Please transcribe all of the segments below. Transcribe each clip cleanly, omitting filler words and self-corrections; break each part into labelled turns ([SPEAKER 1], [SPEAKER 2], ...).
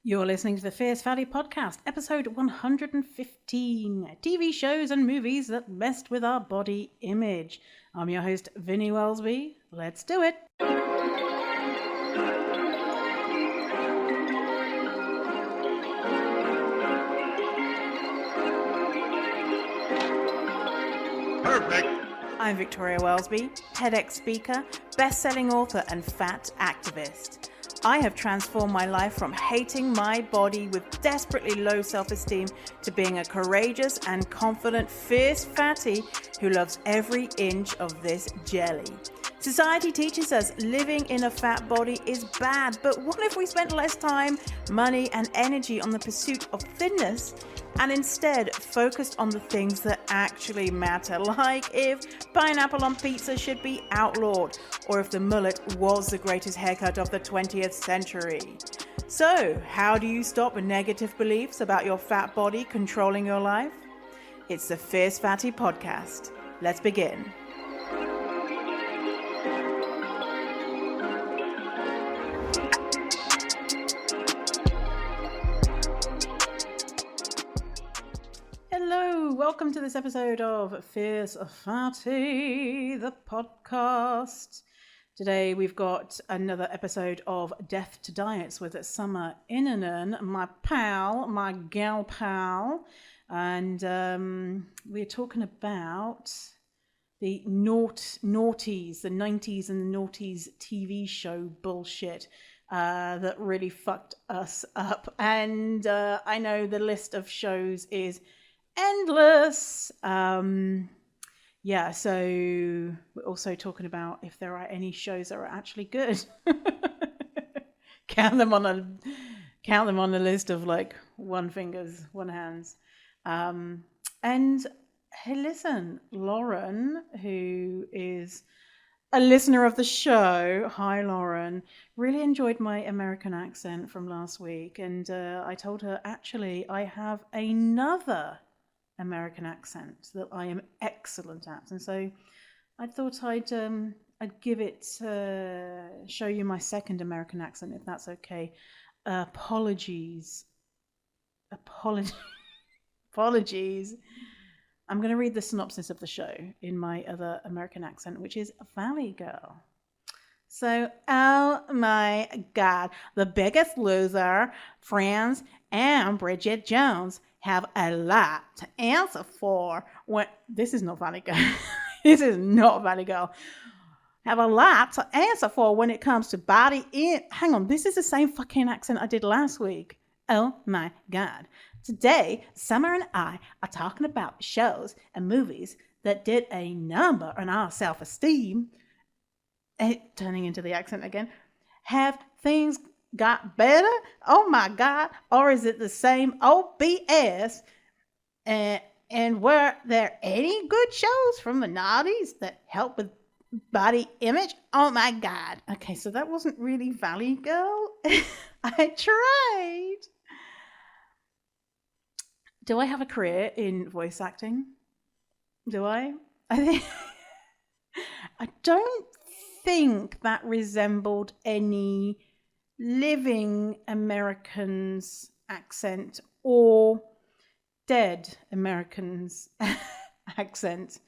[SPEAKER 1] You're listening to the Fierce Fatty Podcast, episode 115, TV shows and movies that messed with our body image. I'm your host, Vinnie Wellsby. Let's do it.
[SPEAKER 2] Perfect.
[SPEAKER 1] I'm Victoria Wellsby, TEDx speaker, best-selling author, and fat activist. I have transformed my life from hating my body with desperately low self-esteem to being a courageous and confident, fierce fatty who loves every inch of this jelly. Society teaches us living in a fat body is bad, but what if we spent less time, money, and energy on the pursuit of thinness and instead focused on the things that actually matter, like if pineapple on pizza should be outlawed, or if the mullet was the greatest haircut of the 20th century. So, how do you stop negative beliefs about your fat body controlling your life? It's the Fierce Fatty Podcast. Let's begin. Hello, welcome to this episode of Fierce Fatty, the podcast. Today we've got another episode of Death to Diets with Summer Innanen, my pal, my gal pal. And we're talking about the noughties, the 90s and the noughties TV show bullshit that really fucked us up. And I know the list of shows is endless. So we're also talking about if there are any shows that are actually good. count them on the list of like one hands. And hey, listen, Lauren, who is a listener of the show, hi Lauren, really enjoyed my American accent from last week, and I told her actually I have another American accent that I am excellent at, and so I thought I'd give it show you my second American accent, if that's okay. Apologies. I'm going to read the synopsis of the show in my other American accent, which is Valley Girl. So, oh my God, the Biggest Loser, Friends, and Bridget Jones have a lot to answer for when... This is not Valley Girl. This is not Valley Girl. Have a lot to answer for when it comes to body in... Hang on, this is the same fucking accent I did last week. Oh my God. Today, Summer and I are talking about shows and movies that did a number on our self-esteem. Turning into the accent again. Have things got better? Oh my God. Or is it the same old BS? And were there any good shows from the 90s that help with body image? Oh my God. Okay, so that wasn't really Valley Girl. I tried. Do I have a career in voice acting? Do I? I don't think that resembled any living Americans' accent or dead Americans' accent.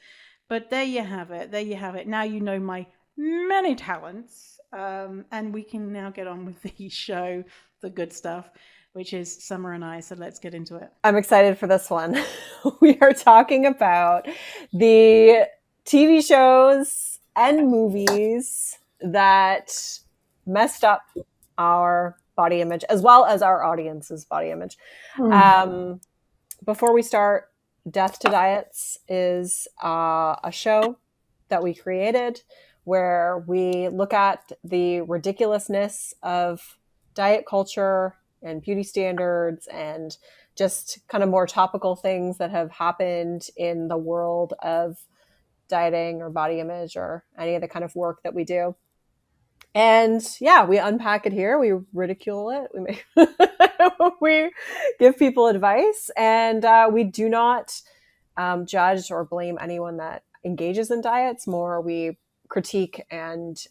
[SPEAKER 1] But there you have it. Now you know my many talents, and we can now get on with the show, the good stuff, which is Summer and I. So let's get into it.
[SPEAKER 3] I'm excited for this one. We are talking about the TV shows and movies that messed up our body image as well as our audience's body image. Before we start, Death to Diets is a show that we created where we look at the ridiculousness of diet culture and beauty standards and just kind of more topical things that have happened in the world of dieting or body image or any of the kind of work that we do. And yeah, we unpack it here. We ridicule it. We give people advice, and we do not judge or blame anyone that engages in diets. More, we critique and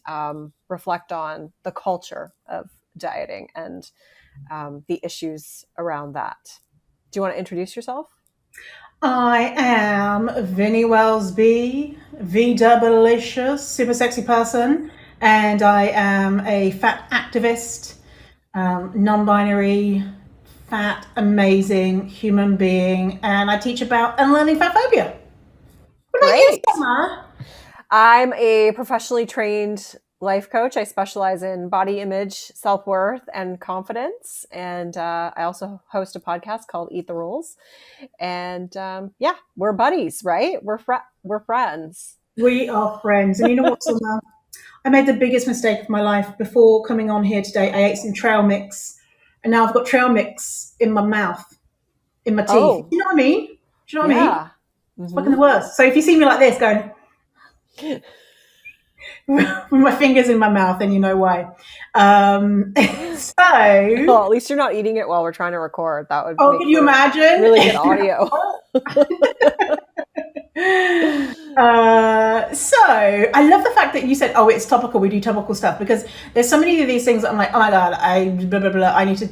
[SPEAKER 3] reflect on the culture of dieting and the issues around that. Do you want to introduce yourself?
[SPEAKER 1] I am Vinnie Wellsby, V-double-licious, super sexy person, and I am a fat activist, non-binary, fat, amazing human being, and I teach about unlearning fat phobia. What about you,
[SPEAKER 3] Great.
[SPEAKER 1] Summer?
[SPEAKER 3] I'm a professionally trained life coach. I specialize in body image, self-worth, and confidence. And I also host a podcast called Eat the Rules. And yeah, we're buddies, right? We're friends.
[SPEAKER 1] We are friends, and you know what, Summer? I made the biggest mistake of my life. Before coming on here today, I ate some trail mix, and now I've got trail mix in my mouth, in my teeth.
[SPEAKER 3] Oh,
[SPEAKER 1] You know what I mean? Do you know what I mean?
[SPEAKER 3] yeah.
[SPEAKER 1] It's fucking the worst. So if you see me like this going with my fingers in my mouth, then you know why. So,
[SPEAKER 3] Well, at least you're not eating it while we're trying to record. That would
[SPEAKER 1] oh,
[SPEAKER 3] make
[SPEAKER 1] can you
[SPEAKER 3] for
[SPEAKER 1] imagine?
[SPEAKER 3] really good audio.
[SPEAKER 1] So I love the fact that you said, "Oh, it's topical. We do topical stuff," because there's so many of these things that I'm like, "Oh my god, I blah blah blah. I need to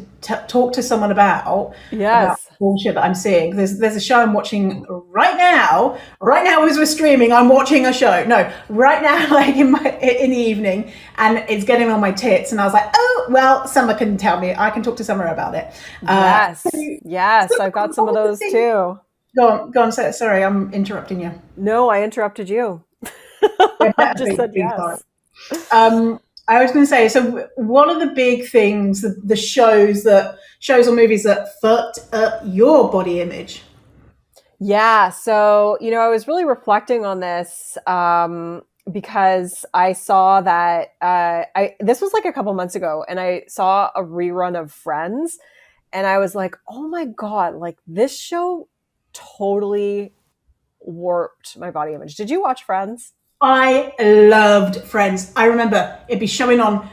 [SPEAKER 1] talk to someone about
[SPEAKER 3] Yes.
[SPEAKER 1] bullshit that I'm seeing." There's a show I'm watching right now. Right now, as we're streaming, I'm watching a show. No, right now, like in the evening, and it's getting on my tits, and I was like, "Oh, well, Summer can tell me. I can talk to Summer about it."
[SPEAKER 3] Yes. Yes. I've got some of those too.
[SPEAKER 1] Go on. Sorry, I'm interrupting you.
[SPEAKER 3] No, I interrupted you.
[SPEAKER 1] Yeah,
[SPEAKER 3] I just said yes.
[SPEAKER 1] I was going to say, so what are the big things, the shows or movies that fucked up your body image?
[SPEAKER 3] Yeah. So, I was really reflecting on this because I saw that this was like a couple months ago, and I saw a rerun of Friends, and I was like, oh my God, like this show totally warped my body image. Did you watch Friends?
[SPEAKER 1] I loved Friends. I remember it'd be showing on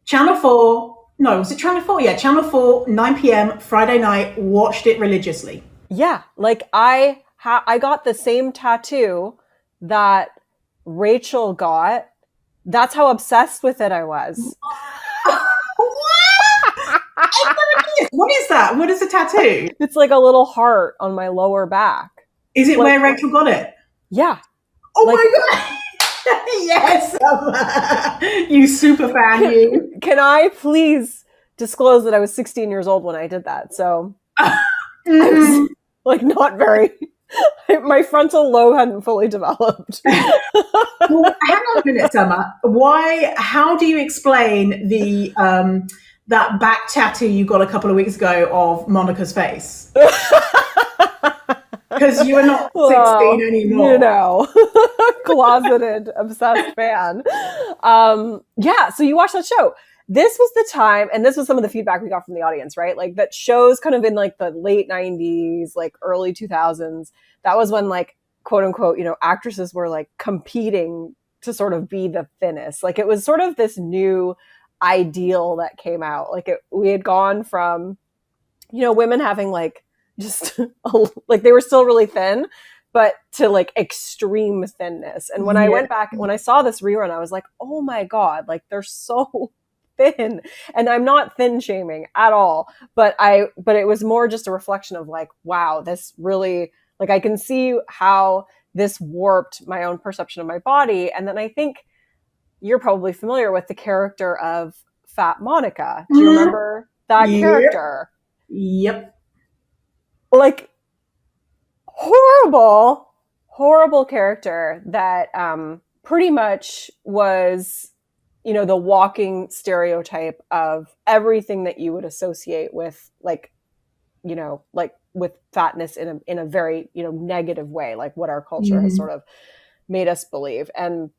[SPEAKER 1] Channel 4. No, was it Channel 4? Yeah, Channel 4, 9 p.m. Friday night. Watched it religiously.
[SPEAKER 3] Yeah, like I got the same tattoo that Rachel got. That's how obsessed with it I was.
[SPEAKER 1] What is that? What is the tattoo?
[SPEAKER 3] It's like a little heart on my lower back.
[SPEAKER 1] Is it where Rachel got it?
[SPEAKER 3] Yeah.
[SPEAKER 1] Oh my God. Yes, you super fan, you.
[SPEAKER 3] Can I please disclose that I was 16 years old when I did that? So I was like not very, my frontal lobe hadn't fully developed.
[SPEAKER 1] Well, hang on a minute, Summer. How do you explain the that back tattoo you got a couple of weeks ago of Monica's face? Because you are not 16 anymore.
[SPEAKER 3] Closeted, obsessed fan. Yeah, so you watched that show. This was the time, and this was some of the feedback we got from the audience, right? Like that shows kind of in like the late 90s, like early 2000s. That was when like, quote unquote, actresses were like competing to sort of be the thinnest. Like it was sort of this new ideal that came out. Like we had gone from, women having like, just like they were still really thin, but to like extreme thinness. And when I went back, when I saw this rerun, I was like, oh my God, like they're so thin. And I'm not thin shaming at all, but it was more just a reflection of like, wow, this really, like I can see how this warped my own perception of my body. And then I think you're probably familiar with the character of Fat Monica. Do you remember that character?
[SPEAKER 1] Yep.
[SPEAKER 3] Like horrible character that pretty much was, the walking stereotype of everything that you would associate with like, like with fatness in a very, negative way, like what our culture has sort of made us believe. And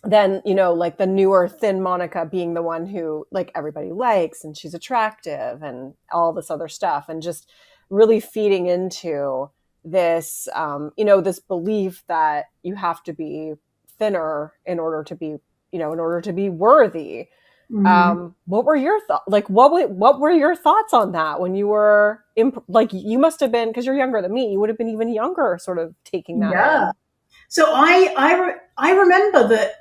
[SPEAKER 3] then, like the newer thin Monica being the one who like everybody likes and she's attractive and all this other stuff, and just really feeding into this, this belief that you have to be thinner in order to be, worthy. What were your thoughts? Like, what were your thoughts on that when you were like, you must have been, cause you're younger than me, you would have been even younger sort of taking that.
[SPEAKER 1] Yeah. So I remember that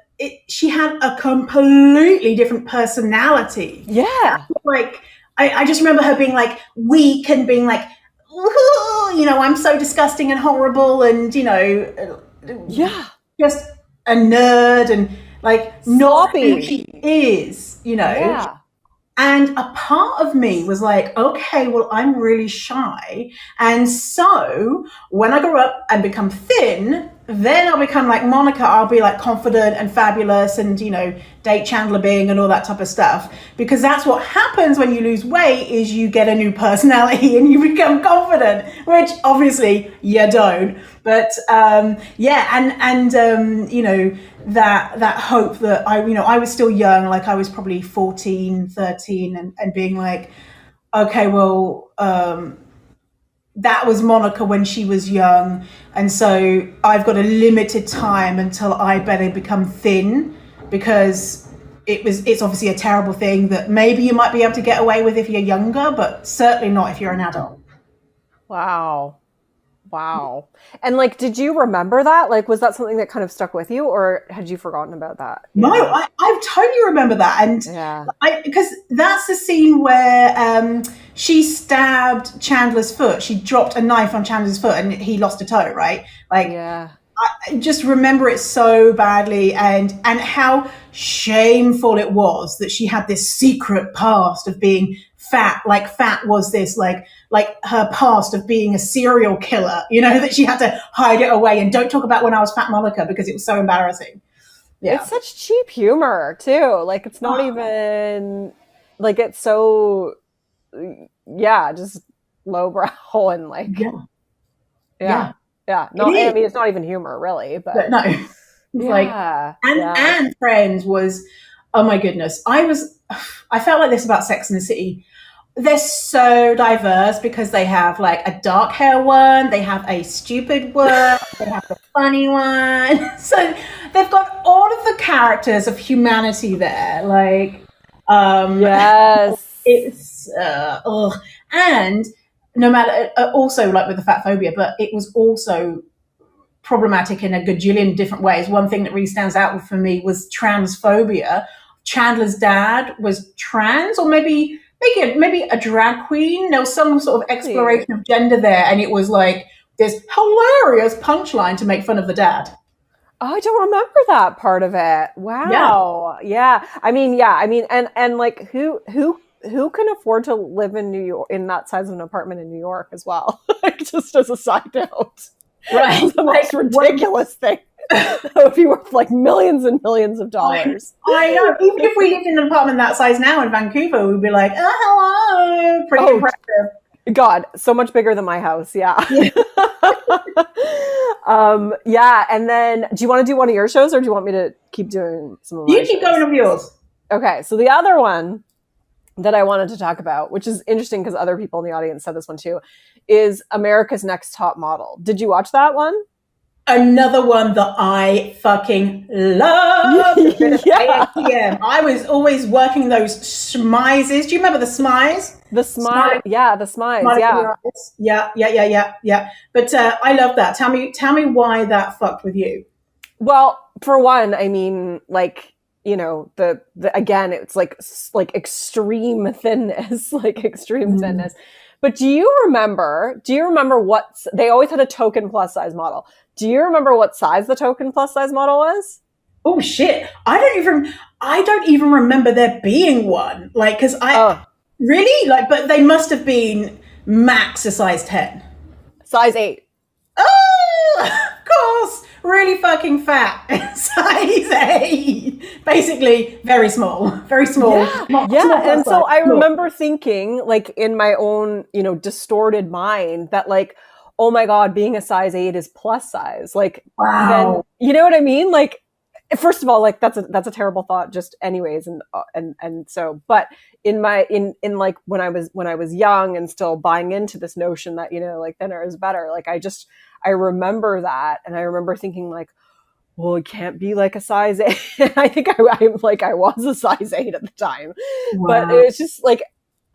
[SPEAKER 1] she had a completely different personality.
[SPEAKER 3] Yeah.
[SPEAKER 1] Like I just remember her being like weak and being like, I'm so disgusting and horrible, and
[SPEAKER 3] Yeah.
[SPEAKER 1] just a nerd and like not who
[SPEAKER 3] Sloppy.
[SPEAKER 1] she is.
[SPEAKER 3] Yeah.
[SPEAKER 1] And a part of me was like, okay, well, I'm really shy. And so when I grow up and become thin, then I'll become like Monica. I'll be like confident and fabulous and, date Chandler Bing and all that type of stuff. Because that's what happens when you lose weight is you get a new personality and you become confident, which obviously you don't. But yeah, and that hope that I was still young, like I was probably 14, 13, and being like, okay, well, that was Monica when she was young, and so I've got a limited time until I better become thin, because it's obviously a terrible thing that maybe you might be able to get away with if you're younger, but certainly not if you're an adult.
[SPEAKER 3] Wow. Wow. And like, did you remember that? Like, was that something that kind of stuck with you, or had you forgotten about that?
[SPEAKER 1] No, I totally remember that, and
[SPEAKER 3] Yeah.
[SPEAKER 1] because that's the scene where she stabbed Chandler's foot. She dropped a knife on Chandler's foot, and he lost a toe. Right, like
[SPEAKER 3] Yeah.
[SPEAKER 1] I just remember it so badly, and how shameful it was that she had this secret past of being fat. Like fat was this like her past of being a serial killer. That she had to hide it away and don't talk about when I was fat Monica because it was so embarrassing. Yeah.
[SPEAKER 3] It's such cheap humor too. Like, it's not even like, it's so, yeah, just lowbrow and like,
[SPEAKER 1] Yeah.
[SPEAKER 3] yeah.
[SPEAKER 1] Yeah.
[SPEAKER 3] Yeah.
[SPEAKER 1] It
[SPEAKER 3] No, I
[SPEAKER 1] is.
[SPEAKER 3] mean, it's not even humor really,
[SPEAKER 1] But
[SPEAKER 3] but
[SPEAKER 1] no, it's like,
[SPEAKER 3] yeah.
[SPEAKER 1] and
[SPEAKER 3] Yeah.
[SPEAKER 1] and Friends was, oh my goodness, I felt like this about Sex and the City. They're so diverse because they have like a dark hair one, they have a stupid one, they have the funny one. So they've got all of the characters of humanity there. Like,
[SPEAKER 3] Yes.
[SPEAKER 1] it's ugh. And no matter, also like with the fat phobia, but it was also problematic in a gajillion different ways. One thing that really stands out for me was transphobia. Chandler's dad was trans, or maybe a drag queen. There was some sort of
[SPEAKER 3] Really?
[SPEAKER 1] exploration of gender there, and it was like this hilarious punchline to make fun of the dad.
[SPEAKER 3] Oh, I don't remember that part of it.
[SPEAKER 1] Yeah.
[SPEAKER 3] Wow. Yeah. I mean, yeah. I mean, and like, who can afford to live in New York in that size of an apartment in New York as well? Like, just as a side note,
[SPEAKER 1] Right.
[SPEAKER 3] it's the
[SPEAKER 1] Like,
[SPEAKER 3] most ridiculous thing. That would be worth like millions and millions of dollars.
[SPEAKER 1] I know. Even if we lived in an apartment that size now in Vancouver, we'd be like, oh, hello. Pretty
[SPEAKER 3] Oh
[SPEAKER 1] impressive.
[SPEAKER 3] God, so much bigger than my house. Yeah.
[SPEAKER 1] Yeah.
[SPEAKER 3] Yeah. And then, do you want to do one of your shows, or do you want me to keep doing some of my
[SPEAKER 1] You keep
[SPEAKER 3] shows?
[SPEAKER 1] going with yours.
[SPEAKER 3] Okay. So the other one that I wanted to talk about, which is interesting because other people in the audience said this one too, is America's Next Top Model. Did you watch that one?
[SPEAKER 1] Another one that I fucking love.
[SPEAKER 3] Yeah.
[SPEAKER 1] AATM. I was always working those smizes. Do you remember the smize?
[SPEAKER 3] The Smize. Yeah, the Smize.
[SPEAKER 1] Smile in
[SPEAKER 3] Yeah.
[SPEAKER 1] your eyes. Yeah. But I love that. Tell me why that fucked with you.
[SPEAKER 3] Well, for one, I mean, like, the again, it's like extreme thinness, like extreme thinness. But do you remember what they always had a token plus size model? Do you remember what size the token plus size model was?
[SPEAKER 1] Oh shit! I don't even remember there being one. Like, because
[SPEAKER 3] Oh,
[SPEAKER 1] really like, but they must have been max a size 10.
[SPEAKER 3] size 8.
[SPEAKER 1] Oh, of course, really fucking fat, size 8. Basically, very small, very small.
[SPEAKER 3] Yeah.
[SPEAKER 1] Small
[SPEAKER 3] And so
[SPEAKER 1] size.
[SPEAKER 3] I remember thinking, like, in my own, distorted mind, that like, oh my God, being a size 8 is plus size. Like, then,
[SPEAKER 1] Wow.
[SPEAKER 3] you know what I mean? Like, first of all, like, that's a terrible thought just anyways. And so, but in like when I was young and still buying into this notion that, like, thinner is better. Like, I remember that. And I remember thinking like, well, it can't be like a size 8. I think I was a size 8 at the time, but
[SPEAKER 1] Wow.
[SPEAKER 3] it was just like,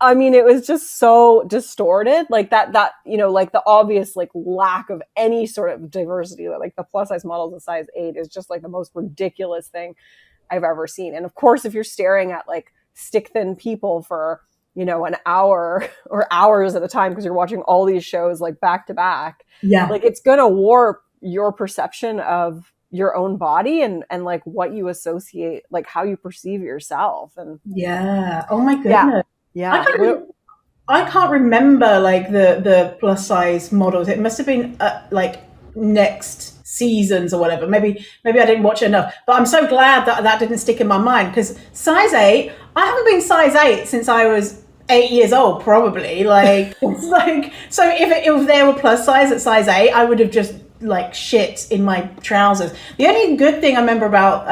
[SPEAKER 3] I mean, it was just so distorted, like that, like the obvious, like, lack of any sort of diversity, like the plus size models of size 8 is just like the most ridiculous thing I've ever seen. And of course, if you're staring at like stick thin people for an hour or hours at a time because you're watching all these shows like back to back.
[SPEAKER 1] Yeah.
[SPEAKER 3] Like it's going to warp your perception of your own body and like what you associate, like how you perceive yourself. And
[SPEAKER 1] yeah. Oh my goodness.
[SPEAKER 3] Yeah.
[SPEAKER 1] I can't remember like the plus size models. It must have been like next seasons or whatever. Maybe I didn't watch it enough. But I'm so glad that didn't stick in my mind, because size 8, I haven't been size 8 since I was 8 years old, probably. Like it's like, so if they were plus size at size 8, I would have just like shit in my trousers. The only good thing I remember about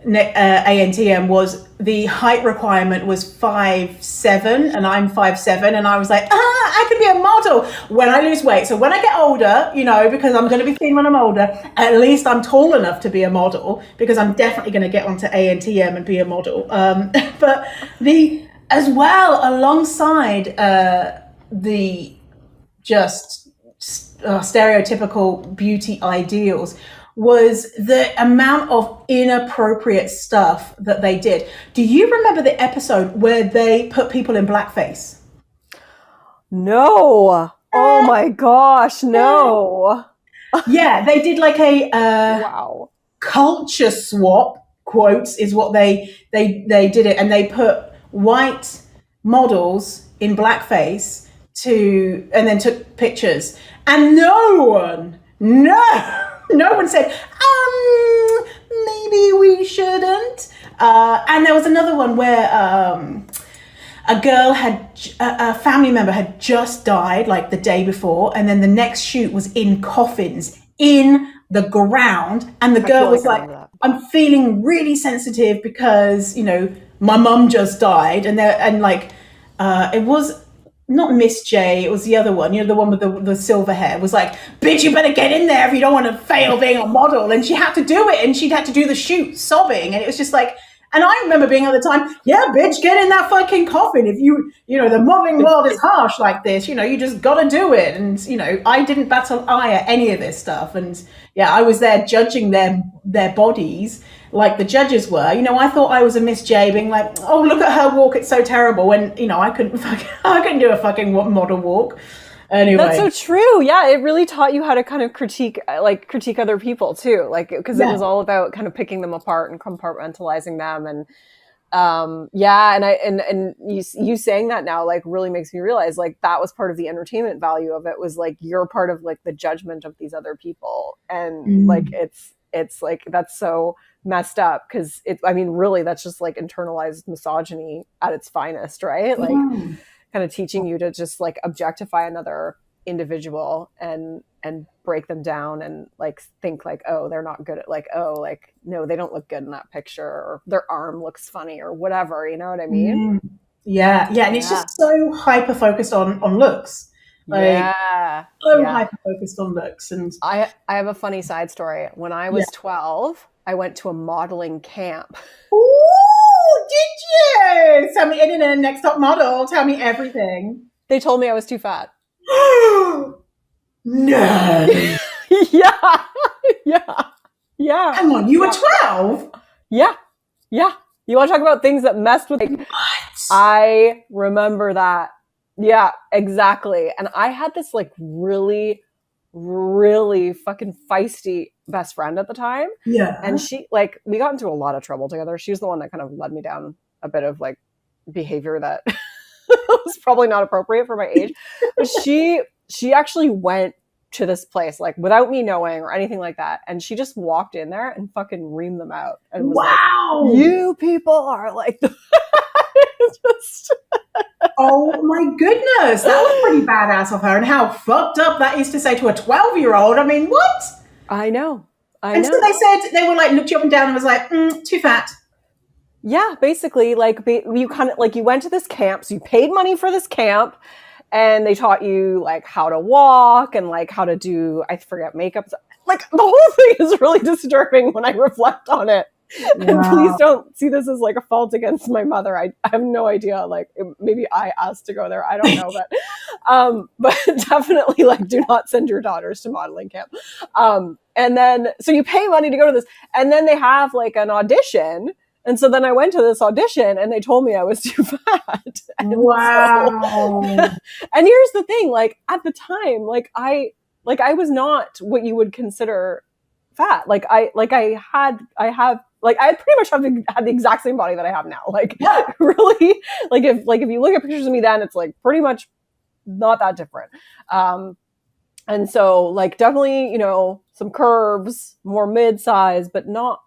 [SPEAKER 1] ANTM was the height requirement was 5'7", and I'm 5'7", and I was like, I could be a model when I lose weight. So when I get older, because I'm going to be thin when I'm older, at least I'm tall enough to be a model, because I'm definitely going to get onto ANTM and be a model. But as well, alongside the just stereotypical beauty ideals, was the amount of inappropriate stuff that they did. Do you remember the episode where they put people in blackface?
[SPEAKER 3] No. Oh my gosh, no.
[SPEAKER 1] Yeah, they did like a
[SPEAKER 3] wow.
[SPEAKER 1] culture swap, quotes, is what they did it, and they put white models in blackface and then took pictures, and no one said, maybe we shouldn't. And there was another one where a family member had just died like the day before, and then the next shoot was in coffins in the ground, and the girl was like, I'm feeling really sensitive because my mum just died, and it was not Miss J, it was the other one, the one with the silver hair, was like, bitch, you better get in there if you don't want to fail being a model. And she had to do it, and she'd had to do the shoot sobbing, and it was just like, and I remember being at the time, yeah, bitch, get in that fucking coffin. If the modeling world is harsh like this, you just gotta do it. And I didn't bat an eye at any of this stuff, and yeah, I was there judging their bodies like the judges were. I thought I was a Miss J, being like, oh, look at her walk, it's so terrible, when I couldn't do a fucking model walk. Anyway,
[SPEAKER 3] that's so true. Yeah, it really taught you how to kind of critique other people too, like, because it was all about kind of picking them apart and compartmentalizing them. And and you saying that now like really makes me realize like that was part of the entertainment value of it, was like you're part of like the judgment of these other people, and like it's like that's so messed up, because really that's just like internalized misogyny at its finest, right? Like kind of teaching you to just like objectify another individual and break them down, and like think like, oh, they're not good at, like, oh, like, no, they don't look good in that picture, or their arm looks funny, or whatever, you know what I mean?
[SPEAKER 1] Yeah, and it's just so hyper focused on looks. Hyper focused on looks. And
[SPEAKER 3] I have a funny side story. When I was 12, I went to a modeling camp.
[SPEAKER 1] Ooh, did you? Tell me, Internet Next Top Model. Tell me everything.
[SPEAKER 3] They told me I was too fat.
[SPEAKER 1] No.
[SPEAKER 3] Yeah.
[SPEAKER 1] Come on, you were 12?
[SPEAKER 3] Yeah. You want to talk about things that messed with me? I remember that. Yeah, exactly. And I had this like really, really fucking feisty best friend at the time.
[SPEAKER 1] Yeah.
[SPEAKER 3] And she, like, we got into a lot of trouble together. She was the one that kind of led me down a bit of like behavior that was probably not appropriate for my age. But she actually went to this place like without me knowing or anything like that, and she just walked in there and fucking reamed them out and was like, you people are like just
[SPEAKER 1] oh my goodness, that was pretty badass of her. And how fucked up that is to say to a 12-year-old. I mean, what?
[SPEAKER 3] I know.
[SPEAKER 1] And so they said, they were like, looked you up and down and was like, too fat.
[SPEAKER 3] Yeah, basically, like, you kind of like, you went to this camp, so you paid money for this camp, and they taught you like how to walk and like how to do, I forget, makeup. Like, the whole thing is really disturbing when I reflect on it. Wow. And please don't see this as like a fault against my mother. I have no idea. Like, maybe I asked to go there. I don't know, but definitely like, do not send your daughters to modeling camp. And then, so you pay money to go to this, and then they have like an audition, And so then I went to this audition and they told me I was too fat.
[SPEAKER 1] Wow.
[SPEAKER 3] And here's the thing, like at the time, I was not what you would consider fat. I pretty much had the exact same body that I have now. Like,
[SPEAKER 1] Yeah.
[SPEAKER 3] really, if you look at pictures of me then, it's like pretty much not that different. And so like definitely, you know, some curves, more mid-size, but not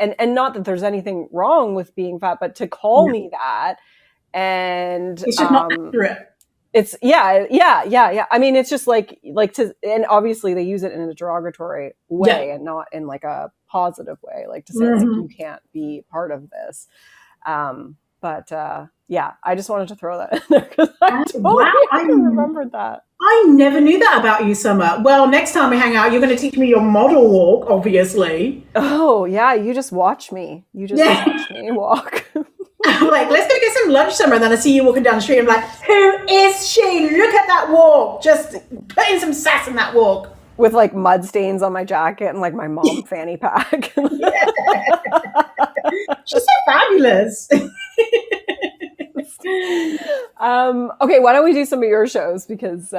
[SPEAKER 3] and not that there's anything wrong with being fat, but to call me that, and
[SPEAKER 1] It's just not accurate.
[SPEAKER 3] it's yeah. I mean, it's just like to, and obviously they use it in a derogatory way and not in like a positive way, like to say like you can't be part of this. But yeah, I just wanted to throw that in there because I remembered that.
[SPEAKER 1] I never knew that about you, Summer. Well, next time we hang out, you're going to teach me your model walk, obviously.
[SPEAKER 3] Oh yeah, you just watch me. You just watch me walk.
[SPEAKER 1] I'm like, let's go get some lunch, Summer, and then I see you walking down the street. I'm like, who is she? Look at that walk. Just put in some sass in that walk.
[SPEAKER 3] With like mud stains on my jacket and like my mom fanny pack.
[SPEAKER 1] She's so fabulous.
[SPEAKER 3] Okay, why don't we do some of your shows? Because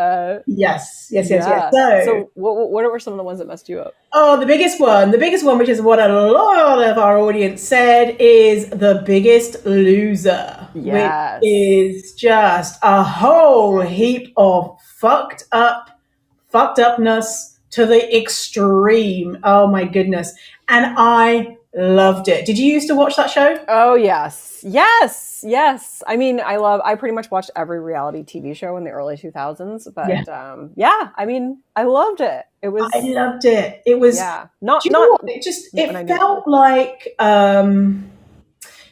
[SPEAKER 1] yes.
[SPEAKER 3] So what were some of the ones that messed you up?
[SPEAKER 1] Oh, the biggest one, which is what a lot of our audience said, is The Biggest Loser.
[SPEAKER 3] Yes.
[SPEAKER 1] Which is just a whole heap of fucked upness to the extreme. Oh my goodness. And I loved it. Did you used to watch that show?
[SPEAKER 3] Oh yes. I mean, I pretty much watched every reality TV show in the early 2000s, but yeah, I mean, I loved it. I
[SPEAKER 1] loved it. It was it felt like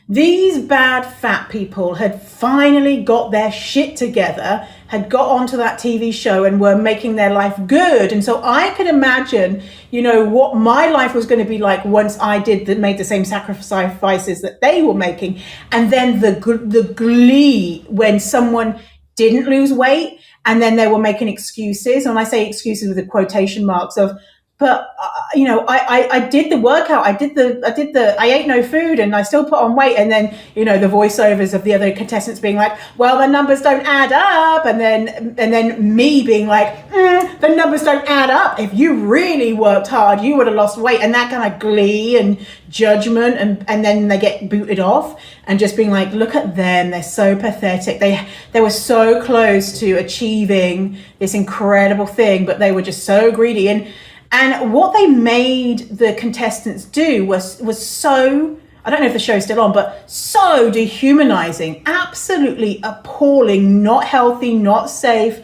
[SPEAKER 1] these bad fat people had finally got their shit together, had got onto that TV show and were making their life good. And so I could imagine, you know, what my life was going to be like once I made the same sacrifices that they were making. And then the glee when someone didn't lose weight and then they were making excuses. And I say excuses with the quotation marks of, but you know, I did the workout. I ate no food and I still put on weight. And then, you know, the voiceovers of the other contestants being like, well, the numbers don't add up. And then me being like, the numbers don't add up. If you really worked hard, you would have lost weight. And that kind of glee and judgment. And then they get booted off and just being like, look at them. They're so pathetic. They were so close to achieving this incredible thing, but they were just so greedy. And what they made the contestants do was so, I don't know if the show's still on, but so dehumanizing, absolutely appalling, not healthy, not safe,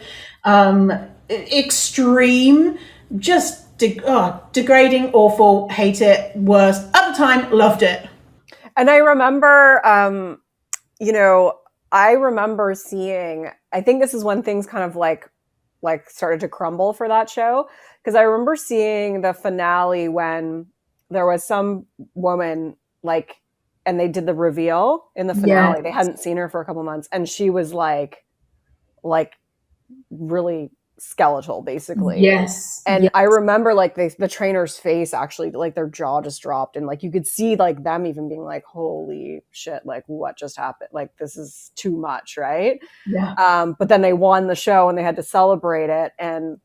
[SPEAKER 1] extreme, just degrading, awful, hate it, worst. At the time, loved it.
[SPEAKER 3] And I remember, you know, seeing, I think this is when things kind of like started to crumble for that show. Because I remember seeing the finale when there was some woman and they did the reveal in the finale. They hadn't seen her for a couple months, and she was like really skeletal, basically.
[SPEAKER 1] Yes.
[SPEAKER 3] And I remember the trainer's face actually, like their jaw just dropped, and like you could see like them even being like, "Holy shit! Like what just happened? Like this is too much, right?"
[SPEAKER 1] Yeah.
[SPEAKER 3] But then they won the show and they had to celebrate it, and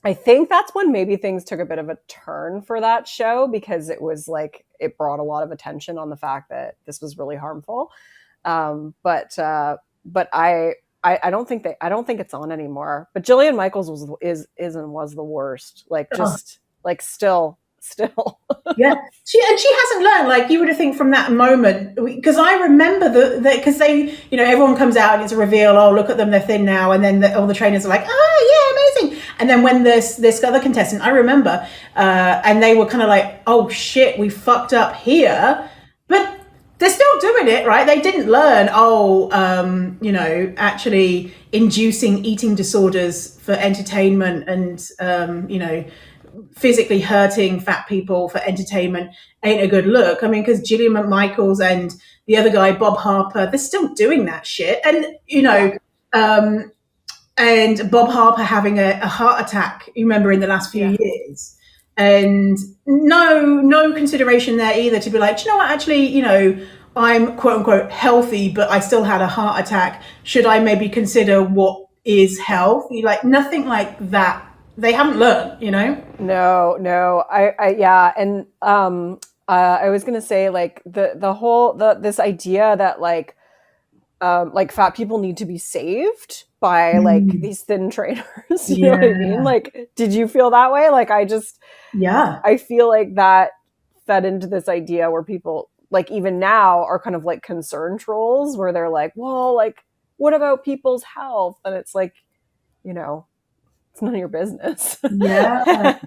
[SPEAKER 3] I think that's when maybe things took a bit of a turn for that show, because it was like it brought a lot of attention on the fact that this was really harmful. But I don't think it's on anymore. But Jillian Michaels was the worst. Like just like still.
[SPEAKER 1] Yeah, she hasn't learned. Like you would have think from that moment, because I remember because they, you know, everyone comes out and it's a reveal. Oh, look at them, they're thin now, and then all the trainers are like, oh yeah, amazing. And then when this other contestant, I remember, and they were kind of like, oh shit, we fucked up here, but they're still doing it, right? They didn't learn. You know, actually inducing eating disorders for entertainment and you know, physically hurting fat people for entertainment ain't a good look. I mean, because Gillian Michaels and the other guy, Bob Harper, they're still doing that shit. And, you know, and Bob Harper having a heart attack, you remember, in the last few years. and no consideration there either to be like, do you know what, actually, I'm quote unquote healthy, but I still had a heart attack. Should I maybe consider what is health? Like nothing like that. They haven't learned.
[SPEAKER 3] No, yeah, and I was gonna say like this idea that like fat people need to be saved by like these thin trainers. You know what I mean?
[SPEAKER 1] Yeah.
[SPEAKER 3] Like, did you feel that way? Like,
[SPEAKER 1] Yeah.
[SPEAKER 3] I feel like that fed into this idea where people like even now are kind of like concern trolls where they're like, well, like, what about people's health? And it's like, you know, it's none of your business.
[SPEAKER 1] Yeah.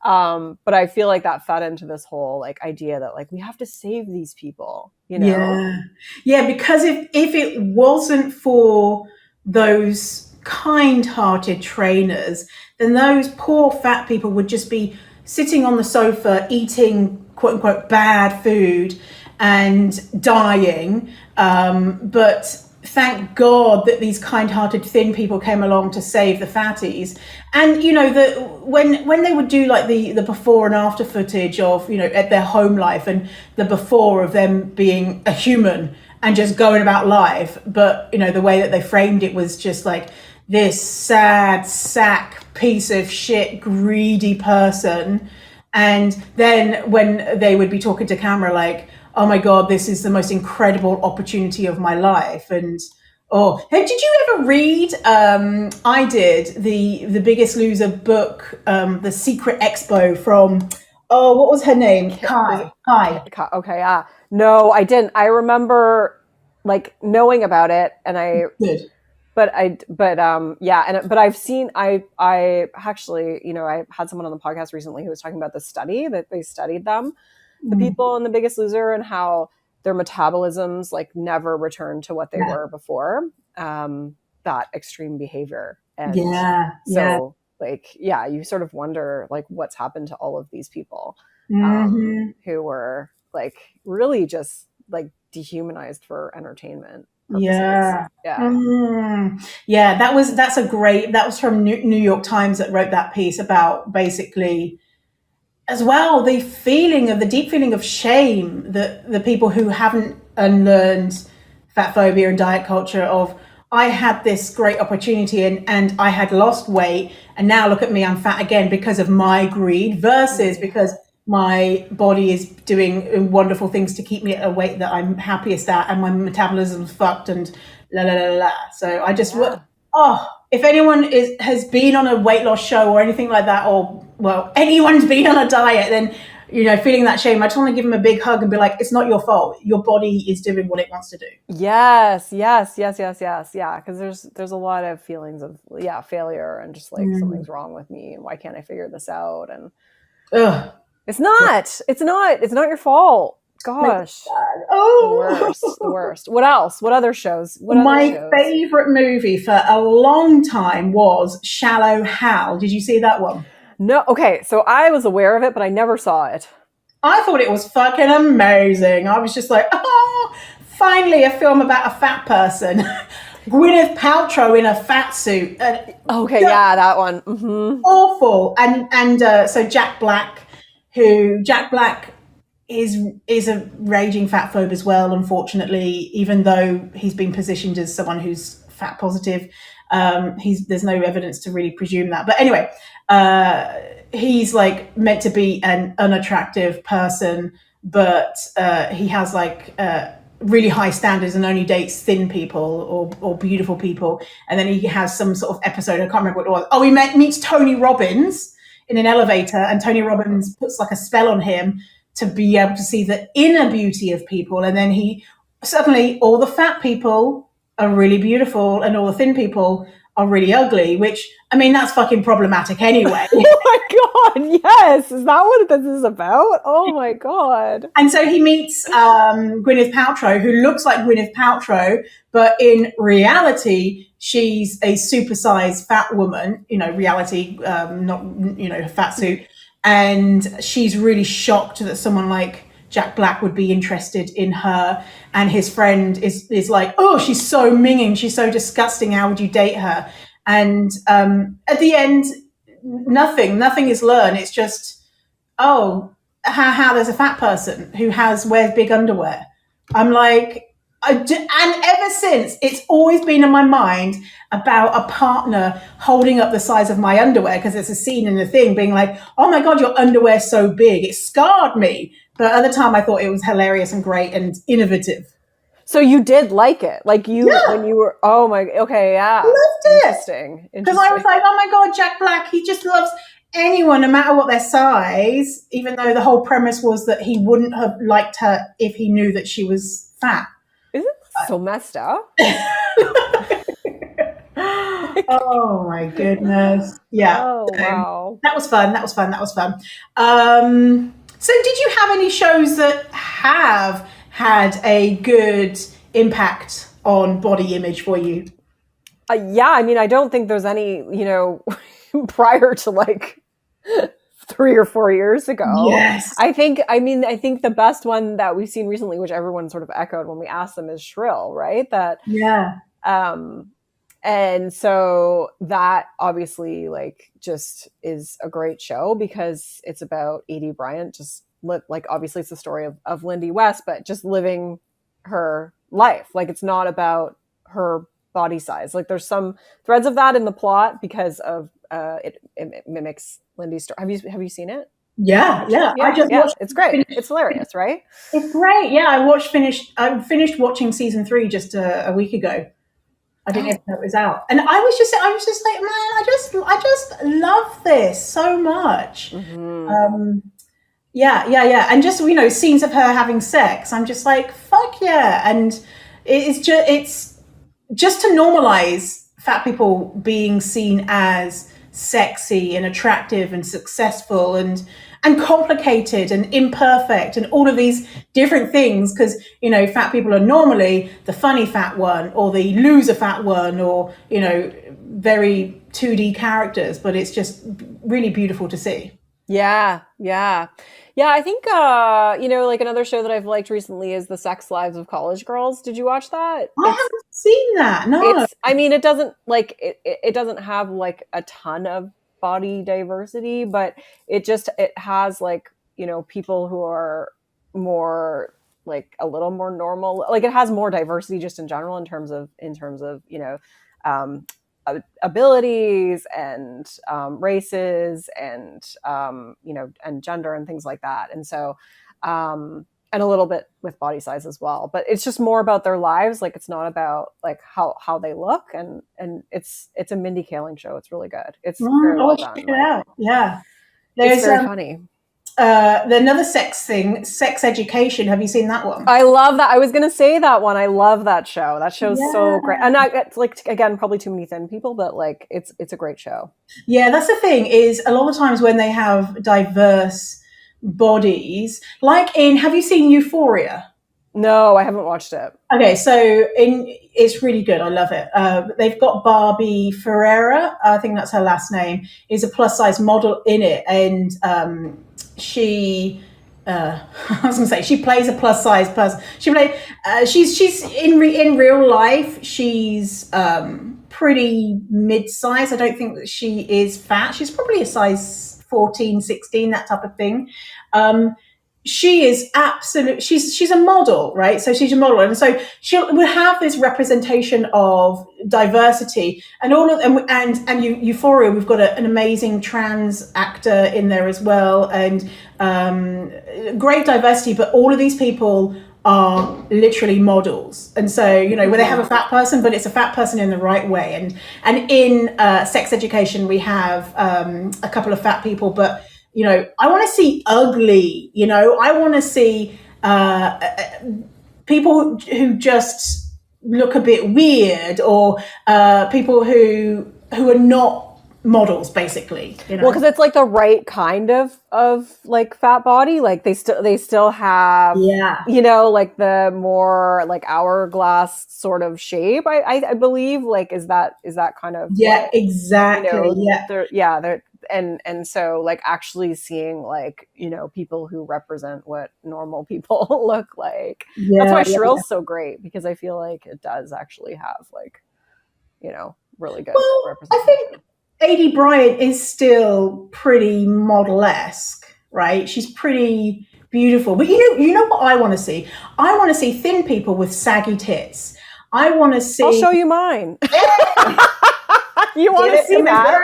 [SPEAKER 3] But I feel like that fed into this whole like idea that like we have to save these people, you know?
[SPEAKER 1] Yeah. Yeah, because if it wasn't for those kind-hearted trainers, then those poor fat people would just be sitting on the sofa eating quote unquote bad food and dying. But thank God that these kind-hearted thin people came along to save the fatties. And when they would do like the before and after footage of at their home life and the before of them being a human and just going about life, but the way that they framed it was just like this sad sack piece of shit greedy person. And then when they would be talking to camera like, oh my God, this is the most incredible opportunity of my life. And hey, did you ever read? I did the Biggest Loser book, The Secret Expo from. Oh, what was her name? Kai.
[SPEAKER 3] Okay, yeah. No, I didn't. I remember like knowing about it, and
[SPEAKER 1] Good.
[SPEAKER 3] but I've seen. I actually, I had someone on the podcast recently who was talking about the study that they studied them, the people in The Biggest Loser, and how their metabolisms like never returned to what they were before that extreme behavior. And so like, yeah, you sort of wonder like what's happened to all of these people who were like really just like dehumanized for entertainment purposes.
[SPEAKER 1] Yeah. That was from New York Times that wrote that piece about basically as well the deep feeling of shame that the people who haven't unlearned fat phobia and diet culture of, I had this great opportunity and I had lost weight and now look at me, I'm fat again because of my greed versus because my body is doing wonderful things to keep me at a weight that I'm happiest at and my metabolism's fucked and la la la la. So I just if anyone has been on a weight loss show or anything like that, or well, anyone's been on a diet, then feeling that shame, I just want to give them a big hug and be like, it's not your fault. Your body is doing what it wants to do.
[SPEAKER 3] Yes. Yeah. Because there's a lot of feelings of failure and just like something's wrong with me and why can't I figure this out? And it's not your fault. Gosh. The worst. What else? What other shows?
[SPEAKER 1] My favorite movie for a long time was Shallow Hal. Did you see that one?
[SPEAKER 3] No. Okay. So I was aware of it, but I never saw it.
[SPEAKER 1] I thought it was fucking amazing. I was just like, finally a film about a fat person. Gwyneth Paltrow in a fat suit.
[SPEAKER 3] Okay. Yeah. That one. Mm-hmm.
[SPEAKER 1] Awful. And so Jack Black is a raging fat phobe as well, unfortunately, even though he's been positioned as someone who's fat positive. There's no evidence to really presume that. But anyway, he's like meant to be an unattractive person, but he has like really high standards and only dates thin people or beautiful people. And then he has some sort of episode, I can't remember what it was. He meets Tony Robbins in an elevator, and Tony Robbins puts like a spell on him to be able to see the inner beauty of people. And then suddenly all the fat people are really beautiful and all the thin people are really ugly, which, I mean, that's fucking problematic anyway.
[SPEAKER 3] Oh my God, yes. Is that what this is about? Oh my God.
[SPEAKER 1] And so he meets Gwyneth Paltrow, who looks like Gwyneth Paltrow, but in reality, she's a supersized fat woman, reality, not, fat suit. And she's really shocked that someone like Jack Black would be interested in her. And his friend is like, oh, she's so minging. She's so disgusting. How would you date her? And at the end, nothing is learned. It's just oh, how there's a fat person who wears big underwear. I'm like, and ever since, it's always been in my mind about a partner holding up the size of my underwear because there's a scene in the thing being like, oh my God, your underwear's so big. It scarred me. But at the time, I thought it was hilarious and great and innovative.
[SPEAKER 3] So you did like it, like you
[SPEAKER 1] Yeah,
[SPEAKER 3] when you were. Oh my. Okay, yeah.
[SPEAKER 1] loved it.
[SPEAKER 3] Interesting.
[SPEAKER 1] Because I was
[SPEAKER 3] Interesting.
[SPEAKER 1] like, oh my God, Jack Black, he just loves anyone, no matter what their size, even though the whole premise was that he wouldn't have liked her if he knew that she was fat.
[SPEAKER 3] Isn't this so messed up?
[SPEAKER 1] Oh my goodness. Yeah.
[SPEAKER 3] Oh
[SPEAKER 1] So
[SPEAKER 3] wow.
[SPEAKER 1] that was fun. That was fun. That was fun. So did you have any shows that have had a good impact on body image for you?
[SPEAKER 3] Yeah, I mean, I don't think there's any, prior to like 3 or 4 years ago.
[SPEAKER 1] Yes.
[SPEAKER 3] I think the best one that we've seen recently, which everyone sort of echoed when we asked them, is Shrill, right? That
[SPEAKER 1] Yeah.
[SPEAKER 3] um and so that obviously like just is a great show because it's about Edie Bryant just like obviously it's the story of Lindy West, but just living her life. Like it's not about her body size. Like there's some threads of that in the plot because of it mimics Lindy's story. Have you seen it?
[SPEAKER 1] Yeah. Yeah. I just
[SPEAKER 3] Yeah,
[SPEAKER 1] watched
[SPEAKER 3] it's great.
[SPEAKER 1] finished.
[SPEAKER 3] It's hilarious, right?
[SPEAKER 1] It's great. Yeah, I finished watching season 3 just a week ago. I didn't even know it was out, and I was just like, man, I just love this so much.
[SPEAKER 3] Mm-hmm.
[SPEAKER 1] Um, yeah, yeah, yeah, and just scenes of her having sex. I'm just like, fuck yeah, and it's just to normalize fat people being seen as sexy and attractive and successful and complicated and imperfect and all of these different things because fat people are normally the funny fat one or the loser fat one or very 2D characters, but it's just really beautiful to see.
[SPEAKER 3] Yeah, yeah. Yeah, I think like another show that I've liked recently is The Sex Lives of College Girls. Did you watch that?
[SPEAKER 1] I haven't seen that. No.
[SPEAKER 3] I mean, it doesn't like it doesn't have like a ton of body diversity, but it has like, people who are more like a little more normal. Like it has more diversity just in general in terms of, um abilities and races and and gender and things like that, and so and a little bit with body size as well, but it's just more about their lives. Like it's not about like how they look, and it's a Mindy Kaling show. It's really good. It's very
[SPEAKER 1] I'll
[SPEAKER 3] well
[SPEAKER 1] check
[SPEAKER 3] done.
[SPEAKER 1] it
[SPEAKER 3] Like
[SPEAKER 1] out. Yeah.
[SPEAKER 3] it's
[SPEAKER 1] There's
[SPEAKER 3] very funny.
[SPEAKER 1] another sex thing, Sex Education. Have you seen that one?
[SPEAKER 3] I love that. I was gonna say that one. I love that show. That show's so great.
[SPEAKER 1] Yeah.
[SPEAKER 3] And it's like again, probably too many thin people, but like it's a great show.
[SPEAKER 1] Yeah, that's the thing is a lot of times when they have diverse bodies, like have you seen Euphoria?
[SPEAKER 3] No, I haven't watched it.
[SPEAKER 1] Okay, so it's really good. I love it. They've got Barbie Ferreira, I think that's her last name, is a plus size model in it, and she. I was gonna say she plays a plus size person. She's in real life. She's pretty mid size. I don't think that she is fat. She's probably a size 14, 16, that type of thing. She is absolute. She's a model, right? So she's a model, and so will have this representation of diversity and all of and Euphoria. We've got an amazing trans actor in there as well, and great diversity. But all of these people are literally models, and so where they have a fat person, but it's a fat person in the right way. And in Sex Education, we have a couple of fat people, but I want to see ugly. I want to see people who just look a bit weird, or people who are not models, basically.
[SPEAKER 3] Well, because it's like the right kind of like fat body. Like they still have
[SPEAKER 1] Yeah.
[SPEAKER 3] like the more like hourglass sort of shape. I believe like is that kind of
[SPEAKER 1] Yeah,
[SPEAKER 3] what,
[SPEAKER 1] exactly. Yeah.
[SPEAKER 3] they're and so like actually seeing like people who represent what normal people look like. That's
[SPEAKER 1] Yeah,
[SPEAKER 3] why
[SPEAKER 1] yeah, yeah.
[SPEAKER 3] Shrill's so great, because I feel like it does actually have like really good
[SPEAKER 1] Well, I
[SPEAKER 3] representation.
[SPEAKER 1] think Adie Bryant is still pretty model-esque, right? She's pretty beautiful. But you know what I want to see? I want to see thin people with saggy tits. I want to
[SPEAKER 3] I'll
[SPEAKER 1] see.
[SPEAKER 3] show you mine.
[SPEAKER 1] Yeah.
[SPEAKER 3] You want to see that?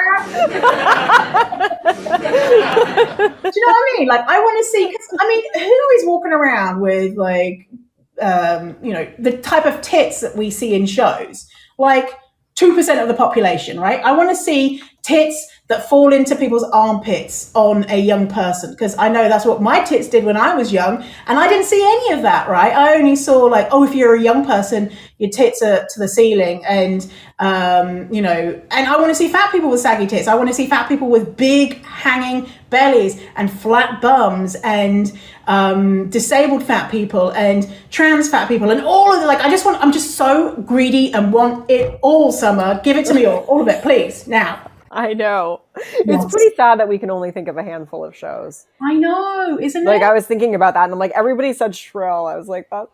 [SPEAKER 1] Do you know what I mean? Like, I want to see, because I mean, who is walking around with like, the type of tits that we see in shows? Like 2% of the population, right? I want to see tits that fall into people's armpits on a young person, because I know that's what my tits did when I was young, and I didn't see any of that, right? I only saw like, oh, if you're a young person, your tits are to the ceiling, and and I want to see fat people with saggy tits. I want to see fat people with big hanging bellies and flat bums, and disabled fat people and trans fat people, and all of the, like, I'm just so greedy and want it all. Summer, give it to me all of it, please, now.
[SPEAKER 3] I know.
[SPEAKER 1] Yes.
[SPEAKER 3] It's pretty sad that we can only think of a handful of shows.
[SPEAKER 1] I know, isn't
[SPEAKER 3] Like,
[SPEAKER 1] it?
[SPEAKER 3] I was thinking about that, and I'm like, everybody said Shrill. I was like, that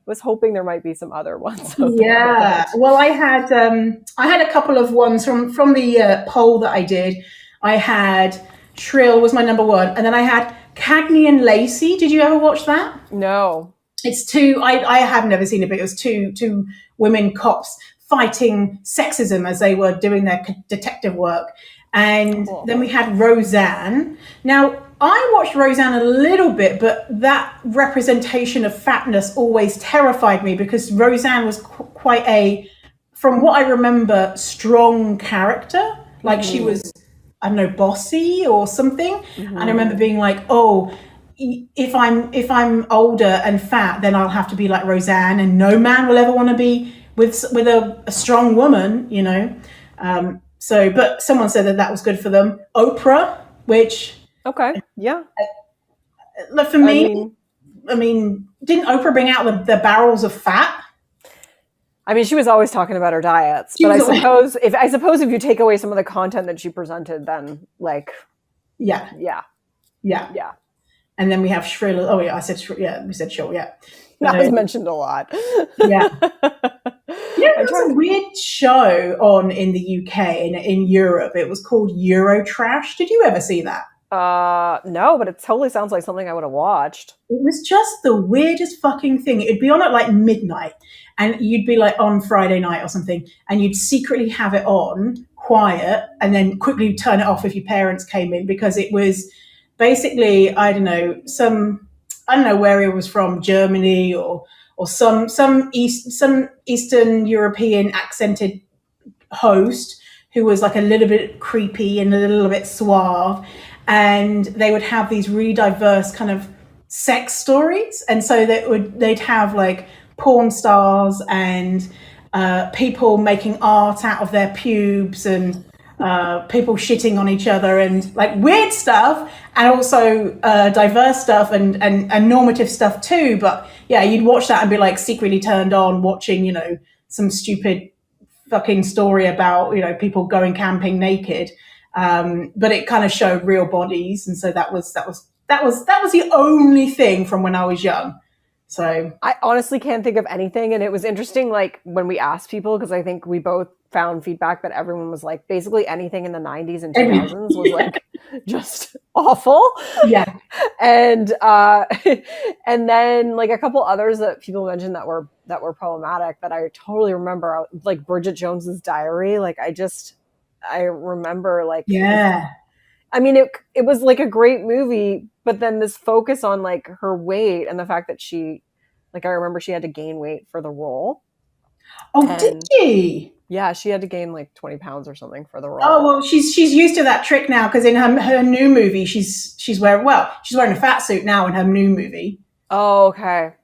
[SPEAKER 3] was hoping there might be some other ones.
[SPEAKER 1] Yeah. Well, I had a couple of ones from the poll that I did. I had Shrill was my number one, and then I had Cagney and Lacey. Did you ever watch that?
[SPEAKER 3] No.
[SPEAKER 1] It's two. I have never seen it, but it was two women cops fighting sexism as they were doing their detective work. And then we had Roseanne. Now, I watched Roseanne a little bit, but that representation of fatness always terrified me, because Roseanne was quite a, from what I remember, strong character. Like, she was, I don't know, bossy or something. And I remember being like, oh, if I'm older and fat, then I'll have to be like Roseanne, and no man will ever want to be with a strong woman, you know. But someone said that was good for them. Oprah, which
[SPEAKER 3] Okay, yeah.
[SPEAKER 1] for me, I mean, didn't Oprah bring out the barrels of fat?
[SPEAKER 3] I mean, she was always talking about her diets, but I suppose if you take away some of the content that she presented, then like,
[SPEAKER 1] yeah. And then we have Shrill. Oh yeah, I said Shrill. Yeah, we said Shrill. Yeah,
[SPEAKER 3] that was mentioned a lot.
[SPEAKER 1] Yeah. There was a weird show on in the UK and in Europe. It was called Eurotrash. Did you ever see that?
[SPEAKER 3] No, but it totally sounds like something I would have watched.
[SPEAKER 1] It was just the weirdest fucking thing. It'd be on at like midnight, and you'd be like on Friday night or something, and you'd secretly have it on quiet and then quickly turn it off if your parents came in, because it was basically, I don't know where it was from, Germany or some Eastern European accented host who was like a little bit creepy and a little bit suave, and they would have these really diverse kind of sex stories, and so they'd have like porn stars and people making art out of their pubes, and people shitting on each other, and like weird stuff, and also diverse stuff and normative stuff too. But yeah, you'd watch that and be like secretly turned on watching, you know, some stupid fucking story about, you know, people going camping naked. But it kind of showed real bodies, and so that was the only thing from when I was young. So
[SPEAKER 3] I honestly can't think of anything, and it was interesting, like when we asked people, because I think we both found feedback that everyone was like, basically anything in the 90s and 2000s was like just awful.
[SPEAKER 1] Yeah.
[SPEAKER 3] And and then like a couple others that people mentioned that were problematic that I totally remember, like Bridget Jones's Diary. Like I remember, like,
[SPEAKER 1] yeah,
[SPEAKER 3] I mean, it was like a great movie, but then this focus on like her weight and the fact that she, like, I remember she had to gain weight for the role.
[SPEAKER 1] Oh, did she?
[SPEAKER 3] Yeah, she had to gain like 20 pounds or something for the role.
[SPEAKER 1] Oh, well, she's used to that trick now, because in her new movie, she's wearing a fat suit now in her new movie.
[SPEAKER 3] Oh, okay.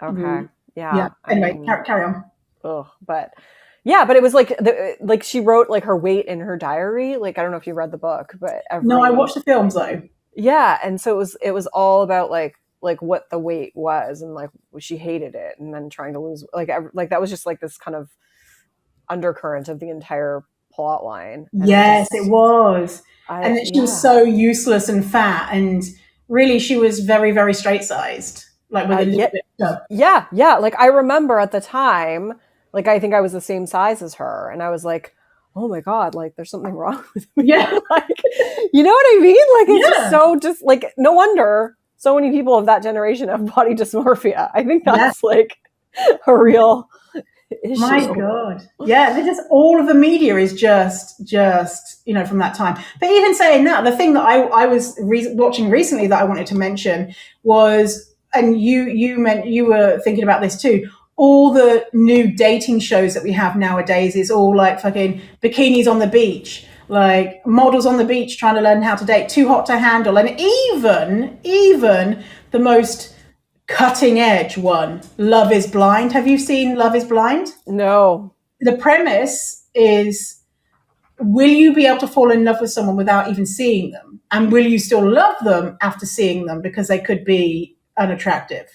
[SPEAKER 3] Yeah.
[SPEAKER 1] Yeah. Anyway, carry on.
[SPEAKER 3] Ugh, but yeah, but it was like like she wrote like her weight in her diary. Like, I don't know if you read the book, but
[SPEAKER 1] no, I watched the films though.
[SPEAKER 3] Yeah, and so it was all about like what the weight was, and like she hated it, and then trying to lose, like that was just like this kind of undercurrent of the entire plot line.
[SPEAKER 1] Yes, it was. And that she was so useless and fat, and really she was very, very straight sized, like with a little bit of stuff.
[SPEAKER 3] Yeah. Like I remember at the time, like I think I was the same size as her, and I was like, oh my God, like there's something wrong with me.
[SPEAKER 1] Yeah.
[SPEAKER 3] Like, you know what I mean? Like, it's
[SPEAKER 1] Yeah.
[SPEAKER 3] just like, no wonder so many people of that generation have body dysmorphia. I think
[SPEAKER 1] Yeah.
[SPEAKER 3] that's like a real
[SPEAKER 1] My
[SPEAKER 3] issue.
[SPEAKER 1] God. Yeah, they just all of the media is just from that time. But even saying that, the thing that I was watching recently that I wanted to mention was, and you were thinking about this too. All the new dating shows that we have nowadays is all like fucking bikinis on the beach, like models on the beach trying to learn how to date, too hot to handle, and even the most cutting edge one, Love is Blind. Have you seen Love is Blind?
[SPEAKER 3] No.
[SPEAKER 1] The premise is, will you be able to fall in love with someone without even seeing them? And will you still love them after seeing them because they could be unattractive?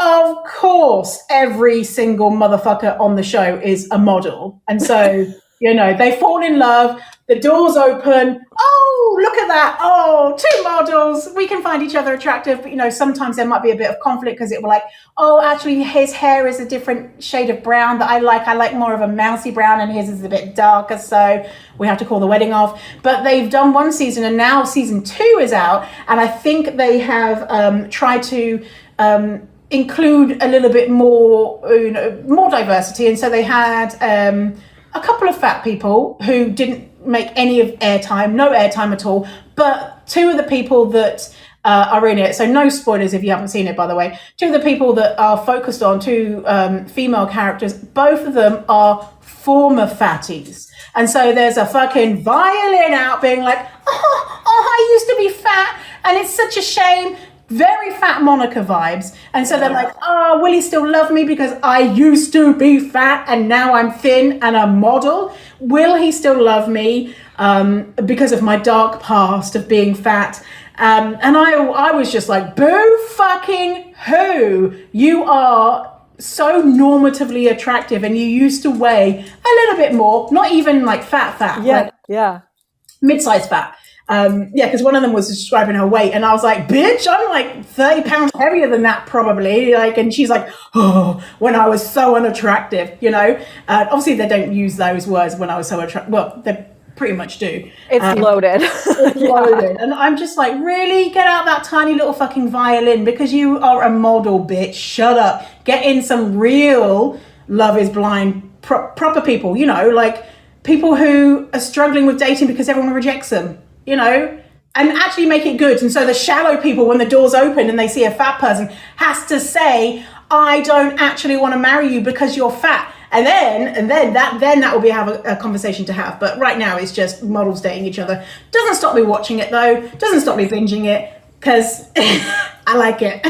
[SPEAKER 1] Of course, every single motherfucker on the show is a model. And so, they fall in love, the doors open. Oh, look at that. Oh, two models. We can find each other attractive. But, sometimes there might be a bit of conflict because it will like, oh, actually, his hair is a different shade of brown that I like. I like more of a mousy brown and his is a bit darker. So we have to call the wedding off. But they've done one season and now season 2 is out. And I think they have tried to include a little bit more, more diversity. And so they had a couple of fat people who didn't make any of airtime, no airtime at all. But two of the people that are in it, so no spoilers if you haven't seen it, by the way. Two of the people that are focused on, two female characters, both of them are former fatties. And so there's a fucking violin out being like, oh, I used to be fat and it's such a shame. Very fat Monica vibes. And so they're like, oh, will he still love me because I used to be fat and now I'm thin and a model? Will he still love me because of my dark past of being fat? And I was just like, boo fucking who? You are so normatively attractive and you used to weigh a little bit more, not even like fat,
[SPEAKER 3] Yeah.
[SPEAKER 1] like mid-sized fat. Because one of them was describing her weight, and I was like, "Bitch, I'm like 30 pounds heavier than that, probably." Like, and she's like, "Oh, when I was so unattractive," Obviously, they don't use those words when I was so attractive. Well, they pretty much do.
[SPEAKER 3] It's loaded.
[SPEAKER 1] It's loaded, and I'm just like, really, get out that tiny little fucking violin because you are a model, bitch. Shut up. Get in some real Love is Blind proper people. Like people who are struggling with dating because everyone rejects them. And actually make it good. And so the shallow people, when the doors open and they see a fat person, has to say, I don't actually want to marry you because you're fat. And then that will be a conversation to have. But right now it's just models dating each other. Doesn't stop me watching it though. Doesn't stop me binging it because I like it.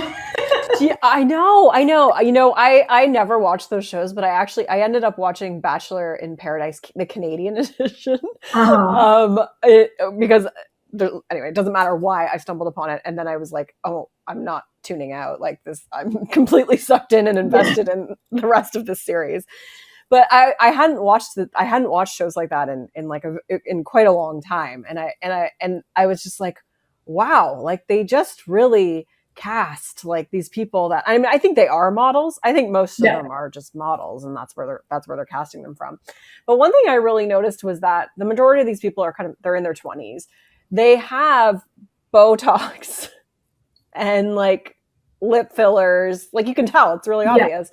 [SPEAKER 3] Yeah, I know. I never watched those shows, but I ended up watching Bachelor in Paradise, the Canadian edition, because anyway, it doesn't matter why I stumbled upon it, and then I was like, oh, I'm not tuning out like this. I'm completely sucked in and invested in the rest of this series. But I hadn't watched shows like that in quite a long time, and I was just like, wow, like they just really cast like these people that, I mean, I think they are models. I think most of them are just models, and that's where they're casting them from. But one thing I really noticed was that the majority of these people are they're in their 20s. They have Botox and like lip fillers. Like you can tell it's really obvious.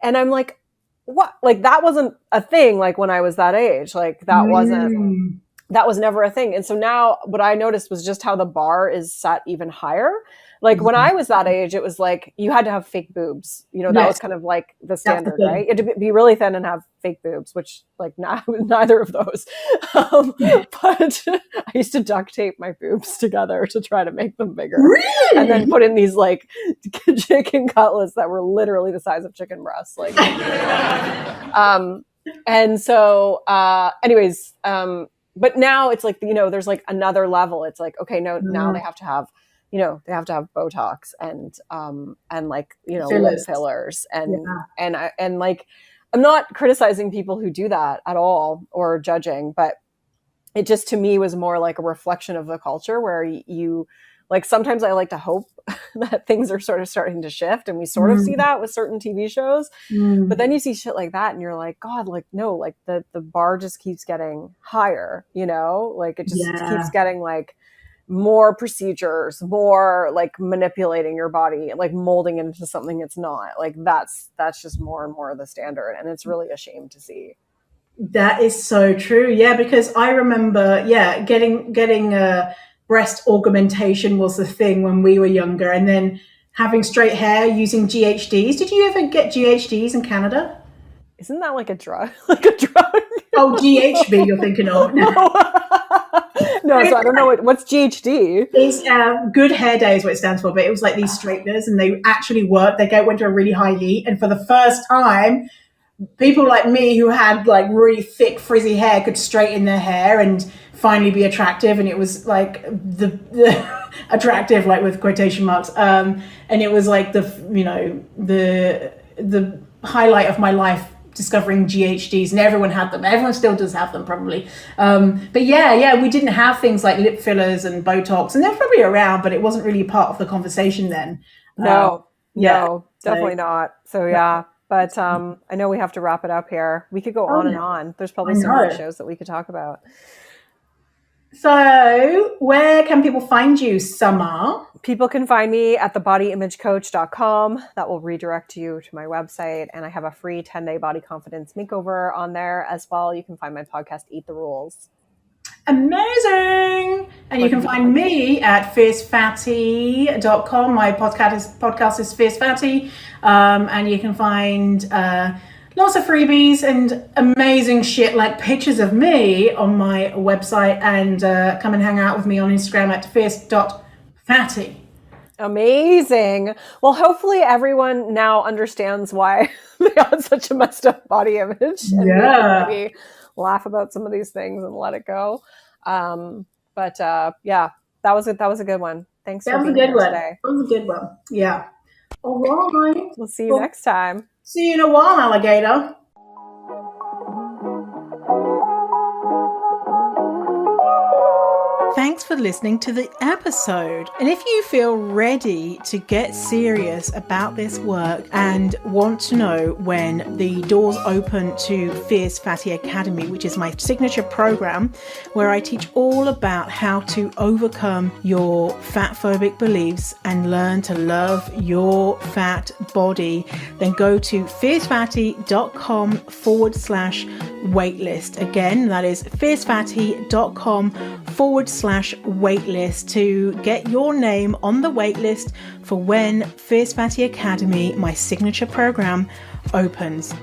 [SPEAKER 3] And I'm like, what? Like that wasn't a thing like when I was that age. Like that was never a thing. And so now what I noticed was just how the bar is set even higher. Like when I was that age, it was like you had to have fake boobs. That was kind of like the standard, right? You had to be really thin and have fake boobs, which like neither of those. But I used to duct tape my boobs together to try to make them bigger.
[SPEAKER 1] Really?
[SPEAKER 3] And then put in these like chicken cutlets that were literally the size of chicken breasts. Like, and so, anyways, but now it's like, there's like another level. It's like, okay, no, now they have to have, they have to have Botox and like, lip fillers and like, I'm not criticizing people who do that at all or judging, but it just to me was more like a reflection of the culture where you Like sometimes I like to hope that things are sort of starting to shift, and we sort of see that with certain TV shows. But then you see shit like that and you're like, God, like, no, like the bar just keeps getting higher, you know, like it just keeps getting like more procedures, more like manipulating your body, like molding it into something it's not. Like that's just more and more of the standard. And it's really a shame to see.
[SPEAKER 1] That is so true. Yeah, because I remember, getting breast augmentation was the thing when we were younger, and then having straight hair using GHDs. Did you ever get GHDs in Canada?
[SPEAKER 3] Isn't that like a drug? Like a drug?
[SPEAKER 1] Oh, GHB you're thinking of.
[SPEAKER 3] No, so I don't know what's GHD.
[SPEAKER 1] It's Good Hair Day is what it stands for, but it was like these straighteners, and they actually worked. They went to a really high heat, and for the first time, people like me who had like really thick frizzy hair could straighten their hair and finally be attractive. And it was like the attractive, like with quotation marks, and it was like the highlight of my life, discovering GHDs. And everyone had them. Everyone still does have them, probably. But we didn't have things like lip fillers and Botox, and they're probably around, but it wasn't really part of the conversation then.
[SPEAKER 3] No, definitely not. So yeah. But I know we have to wrap it up here. We could go on and on. There's probably some more shows that we could talk about.
[SPEAKER 1] So where can people find you, Summer?
[SPEAKER 3] People can find me at thebodyimagecoach.com. That will redirect you to my website. And I have a free 10-day body confidence makeover on there as well. You can find my podcast, Eat the Rules.
[SPEAKER 1] Amazing. And you can find me at fiercefatty.com. My podcast is Fierce Fatty. And you can find lots of freebies and amazing shit like pictures of me on my website, and come and hang out with me on Instagram at fierce.fatty.
[SPEAKER 3] Amazing. Well, hopefully everyone now understands why they have such a messed up body image. And maybe laugh about some of these things and let it go. That was a good one. Thanks for being here today.
[SPEAKER 1] That was a good one. Yeah. All right.
[SPEAKER 3] We'll see you next time.
[SPEAKER 1] See you in a while, alligator. Thanks for listening to the episode. And if you feel ready to get serious about this work and want to know when the doors open to Fierce Fatty Academy, which is my signature program where I teach all about how to overcome your fat phobic beliefs and learn to love your fat body, then go to fiercefatty.com/waitlist. Again, that is fiercefatty.com/waitlist to get your name on the waitlist for when Fierce Fatty Academy, my signature program, opens.